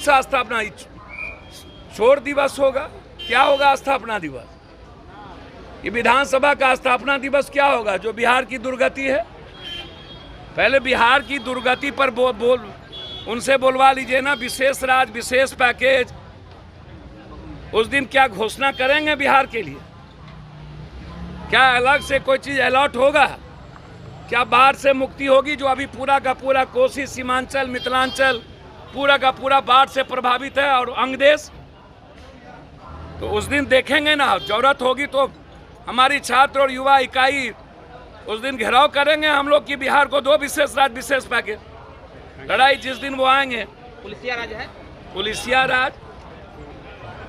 सा स्थापना, छोड़ दिवस होगा, क्या होगा स्थापना दिवस? ये विधानसभा का स्थापना दिवस क्या होगा जो बिहार की दुर्गति है? पहले बिहार की दुर्गति पर उनसे बोलवा लीजिए ना, विशेष राज्य, विशेष पैकेज। उस दिन क्या घोषणा करेंगे बिहार के लिए? क्या अलग से कोई चीज अलॉट होगा? क्या बाढ़ से मुक्ति होगी? जो अभी पूरा का पूरा कोसी, सीमांचल, मिथिलांचल पूरा का पूरा बाढ़ से प्रभावित है, और अंग देश। तो उस दिन देखेंगे ना, जरूरत होगी तो हमारी छात्र और युवा इकाई उस दिन घेराव करेंगे हम लोग की बिहार को दो विशेष राज्य, विशेष पैकेज। लड़ाई जिस दिन वो आएंगे। पुलिसिया राज है, पुलिसिया राज,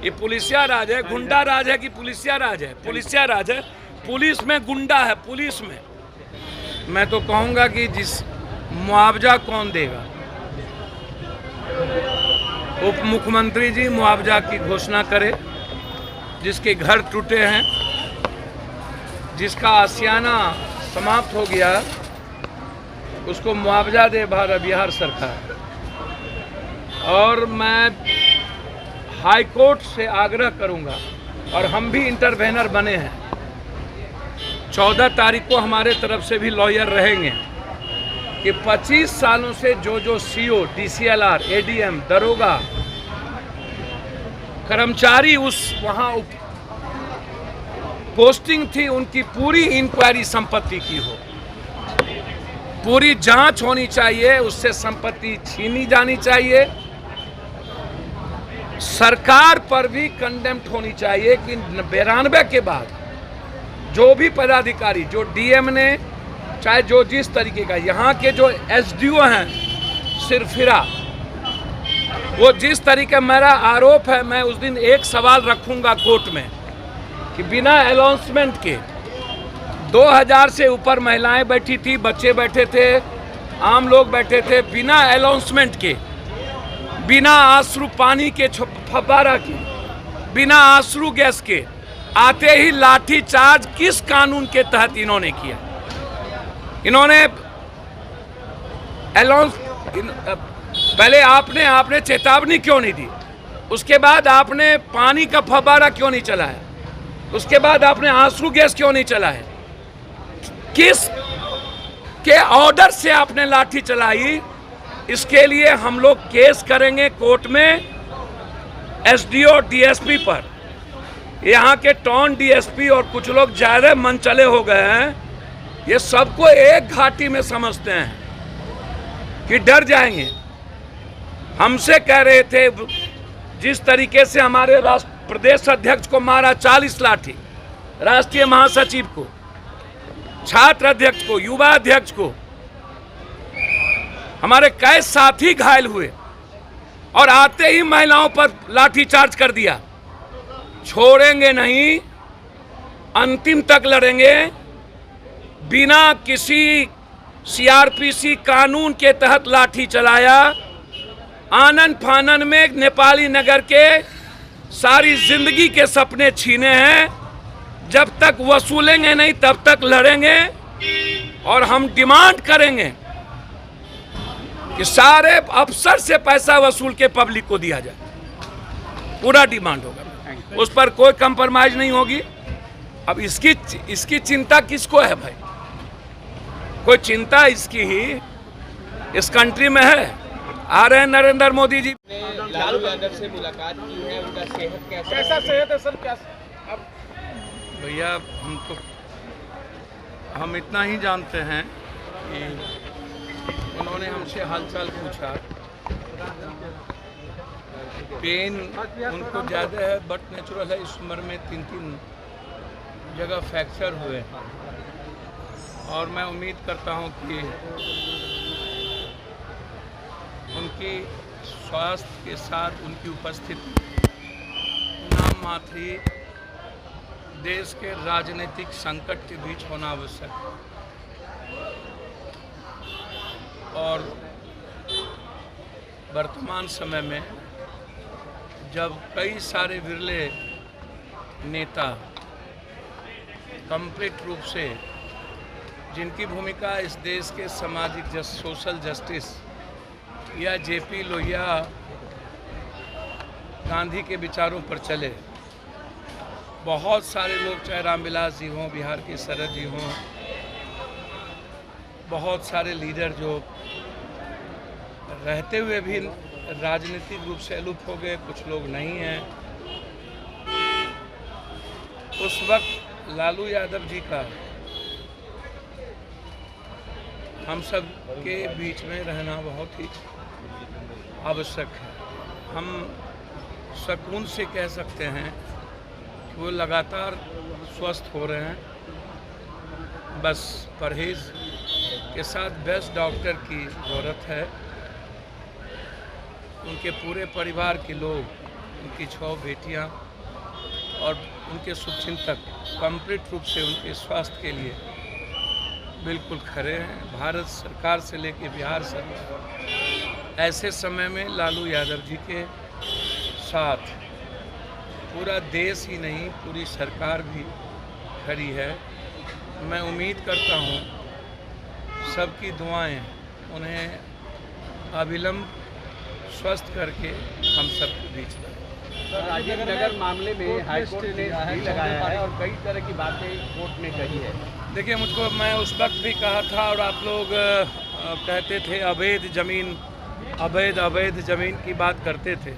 ये पुलिसिया राज है, गुंडा राज है कि पुलिसिया राज है? पुलिसिया राज है। पुलिस में गुंडा है, पुलिस में। मैं तो कहूंगा कि जिस मुआवजा कौन देगा? उप मुख्यमंत्री जी मुआवजा की घोषणा करे। जिसके घर टूटे हैं, जिसका आशियाना समाप्त हो गया, उसको मुआवजा दे बिहार सरकार। और मैं हाई कोर्ट से आग्रह करूंगा, और हम भी इंटरवेनर बने हैं। 14 तारीख को हमारे तरफ से भी लॉयर रहेंगे कि 25 सालों से जो सीओ, डीसीएलआर, एडीएम, दरोगा, कर्मचारी उस वहाँ पोस्टिंग थी, उनकी पूरी इंक्वायरी संपत्ति की हो, पूरी जांच होनी चाहिए, उससे संपत्ति छीनी जानी चाहिए। सरकार पर भी कंडेम्प्ट होनी चाहिए कि 92 के बाद जो भी पदाधिकारी, जो डीएम ने, चाहे जो जिस तरीके का, यहाँ के जो एसडीओ हैं सिरफिरा, वो जिस तरीके, मेरा आरोप है, मैं उस दिन एक सवाल रखूंगा कोर्ट में कि बिना अनाउंसमेंट के 2000 से ऊपर महिलाएं बैठी थी, बच्चे बैठे थे, आम लोग बैठे थे, बिना अनाउंसमेंट के, बिना आश्रु पानी के फव्वारा के, बिना आश्रु गैस के, आते ही लाठी चार्ज किस कानून के तहत इन्होंने किया? इन्होंने अनाउंस, पहले आपने चेतावनी क्यों नहीं दी? उसके बाद आपने पानी का फव्वारा क्यों नहीं चलाया? उसके बाद आपने आंसू गैस क्यों नहीं चलाया? किस के ऑर्डर से आपने लाठी चलाई? इसके लिए हम लोग केस करेंगे कोर्ट में एसडीओ, डीएसपी पर। यहाँ के टाउन डीएसपी और कुछ लोग ज्यादा मन चले हो गए हैं, ये सबको एक घाटी में समझते हैं कि डर जाएंगे। हमसे कह रहे थे, जिस तरीके से हमारे प्रदेश अध्यक्ष को मारा 40 लाठी, राष्ट्रीय महासचिव को, छात्र अध्यक्ष को, युवा अध्यक्ष को, हमारे कई साथी घायल हुए, और आते ही महिलाओं पर लाठी चार्ज कर दिया। छोड़ेंगे नहीं, अंतिम तक लड़ेंगे। बिना किसी सीआरपीसी कानून के तहत लाठी चलाया, आनन फानन में नेपाली नगर के सारी जिंदगी के सपने छीने हैं। जब तक वसूलेंगे नहीं तब तक लड़ेंगे, और हम डिमांड करेंगे कि सारे अफसर से पैसा वसूल के पब्लिक को दिया जाए। पूरा डिमांड होगा, उस पर कोई कंप्रोमाइज नहीं होगी। अब इसकी चिंता किसको है भाई? कोई चिंता इसकी ही इस कंट्री में है। आ रहे हैं नरेंद्र मोदी जी। लालू यादव से मुलाकात की है, उनका सेहत कैसा सेहत है सर? क्या अब भैया, हम इतना ही जानते हैं कि उन्होंने हमसे हालचाल पूछा। पेन उनको ज़्यादा है, बट नेचुरल है। इस उम्र में 3 जगह फ्रैक्चर हुए, और मैं उम्मीद करता हूं कि उनकी स्वास्थ्य के साथ उनकी उपस्थिति नाम मात्र देश के राजनीतिक संकट के बीच होना आवश्यक है। और वर्तमान समय में जब कई सारे विरले नेता कंप्लीट रूप से, जिनकी भूमिका इस देश के सामाजिक सोशल जस्टिस या जेपी लोहिया गांधी के विचारों पर चले। बहुत सारे लोग, चाहे रामविलास जी हों, बिहार के शरद जी हों, बहुत सारे लीडर जो रहते हुए भी राजनीतिक रूप से अलूप हो गए, कुछ लोग नहीं हैं। उस वक्त लालू यादव जी का हम सब के बीच में रहना बहुत ही आवश्यक है। हम सुकून से कह सकते हैं कि वो लगातार स्वस्थ हो रहे हैं। बस परहेज के साथ बेस्ट डॉक्टर की ज़रूरत है। उनके पूरे परिवार के लोग, उनकी 6 बेटियां और उनके शुभचिंतक कंप्लीट रूप से उनके स्वास्थ्य के लिए बिल्कुल खड़े हैं। भारत सरकार से लेकर बिहार सरकार ऐसे समय में लालू यादव जी के साथ पूरा देश ही नहीं, पूरी सरकार भी खड़ी है। मैं उम्मीद करता हूँ सबकी दुआएं उन्हें अविलंब स्वस्थ करके हम सबके बीच लाएं। राजीव नगर मामले में हाईकोर्ट ने स्टे लगाया है और कई तरह की बातें कोर्ट ने कही है। देखिए, मुझको, मैं उस वक्त भी कहा था और आप लोग कहते थे अवैध ज़मीन की बात करते थे।